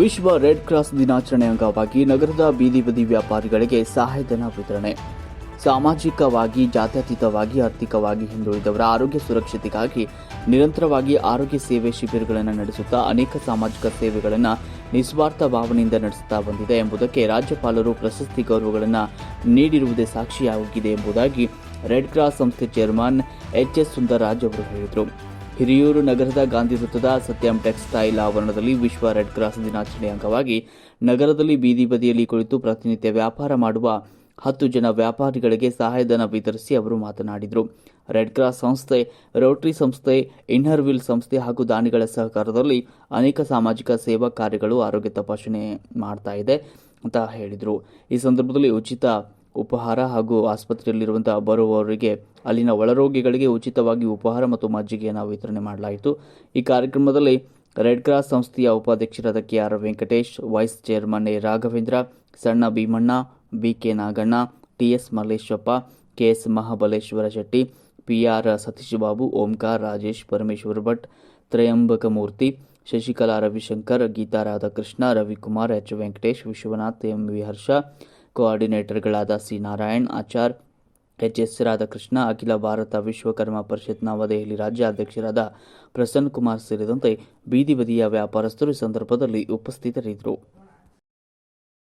ವಿಶ್ವ red cross ದಿನಾಚರಣೆ ಅಂಗವಾಗಿ ನಗರದ ಬೀದಿ ಬದಿ ವ್ಯಾಪಾರಿಗಳಿಗೆ ಸಹಾಯಧನ ವಿತರಣೆ. ಸಾಮಾಜಿಕವಾಗಿ, ಜಾತ್ಯತೀತವಾಗಿ, ಆರ್ಥಿಕವಾಗಿ ಹಿಂದುಳಿದವರ ಆರೋಗ್ಯ ಸುರಕ್ಷತೆಗಾಗಿ ನಿರಂತರವಾಗಿ ಆರೋಗ್ಯ ಸೇವೆ ಶಿಬಿರಗಳನ್ನು ನಡೆಸುತ್ತಾ ಅನೇಕ ಸಾಮಾಜಿಕ ಸೇವೆಗಳನ್ನು ನಿಸ್ವಾರ್ಥ ಭಾವನೆಯಿಂದ ನಡೆಸುತ್ತಾ ಬಂದಿದೆ ಎಂಬುದಕ್ಕೆ ರಾಜ್ಯಪಾಲರು ಪ್ರಶಸ್ತಿ ಗೌರವಗಳನ್ನು ನೀಡಿರುವುದೇ ಸಾಕ್ಷಿಯಾಗಿದೆ ಎಂಬುದಾಗಿ ರೆಡ್ ಕ್ರಾಸ್ ಸಂಸ್ಥೆ ಚೇರ್ಮನ್ ಎಚ್.ಎಸ್. ಸುಂದರರಾಜ್ ಅವರು ಹೇಳಿದರು. ಹಿರಿಯೂರು ನಗರದ ಗಾಂಧಿ ವೃತ್ತದ ಸತ್ಯಂ ಟೆಕ್ಸ್ಟೈಲ್ ಆವರಣದಲ್ಲಿ ವಿಶ್ವ ರೆಡ್ ಕ್ರಾಸ್ ದಿನಾಚರಣೆ ಅಂಗವಾಗಿ ನಗರದಲ್ಲಿ ಬೀದಿ ಬದಿಯಲ್ಲಿ ಕುಳಿತು ಪ್ರತಿನಿತ್ಯ ವ್ಯಾಪಾರ ಮಾಡುವ 10 ಜನ ವ್ಯಾಪಾರಿಗಳಿಗೆ ಸಹಾಯಧನ ವಿತರಿಸಿ ಅವರು ಮಾತನಾಡಿದರು. ರೆಡ್ ಕ್ರಾಸ್ ಸಂಸ್ಥೆ, ರೋಟರಿ ಸಂಸ್ಥೆ, ಇನ್ನರ್ ವೀಲ್ ಸಂಸ್ಥೆ ಹಾಗೂ ದಾನಿಗಳ ಸಹಕಾರದಲ್ಲಿ ಅನೇಕ ಸಾಮಾಜಿಕ ಸೇವಾ ಕಾರ್ಯಗಳು ಆರೋಗ್ಯ ತಪಾಸಣೆ ಮಾಡ್ತಾ ಇದೆ ಅಂತ ಹೇಳಿದರು. ಈ ಸಂದರ್ಭದಲ್ಲಿ ಉಚಿತ ಉಪಹಾರ ಹಾಗೂ ಆಸ್ಪತ್ರೆಯಲ್ಲಿರುವಂತಹ ಬರುವವರಿಗೆ ಅಲ್ಲಿನ ಒಳರೋಗಿಗಳಿಗೆ ಉಚಿತವಾಗಿ ಉಪಹಾರ ಮತ್ತು ಮಜ್ಜಿಗೆಯನ್ನು ವಿತರಣೆ ಮಾಡಲಾಯಿತು. ಈ ಕಾರ್ಯಕ್ರಮದಲ್ಲಿ ರೆಡ್ ಕ್ರಾಸ್ ಸಂಸ್ಥೆಯ ಉಪಾಧ್ಯಕ್ಷರಾದ K R. Venkatesh, vice chairman A. Raghavendra, Sanna Bheemanna, B K. Naganna, T S. Malleshappa, K S. Mahabaleshwara Shetty, P R. Satish Babu, Omkar, Rajesh, Parameshwara Bhat, Trayambakamurthy, Shashikala Ravishankar, Geetha Radhakrishna, Ravikumar, H. Venkatesh, Vishwanath, M. V. Harsha, ಕೋಆರ್ಡಿನೇಟರ್ಗಳಾದ ಸಿ. ನಾರಾಯಣ್, ಆಚಾರ್, ಎಚ್.ಎಸ್. ರಾಧಾಕೃಷ್ಣ, ಅಖಿಲ ಭಾರತ ವಿಶ್ವಕರ್ಮ ಪರಿಷತ್ ನವದೆಹಲಿ ರಾಜ್ಯ ಅಧ್ಯಕ್ಷರಾದ ಪ್ರಸನ್ನ ಕುಮಾರ್ ಸೇರಿದಂತೆ ಬೀದಿ ಬದಿಯ ವ್ಯಾಪಾರಸ್ಥರು ಈ ಸಂದರ್ಭದಲ್ಲಿ ಉಪಸ್ಥಿತರಿದ್ದರು.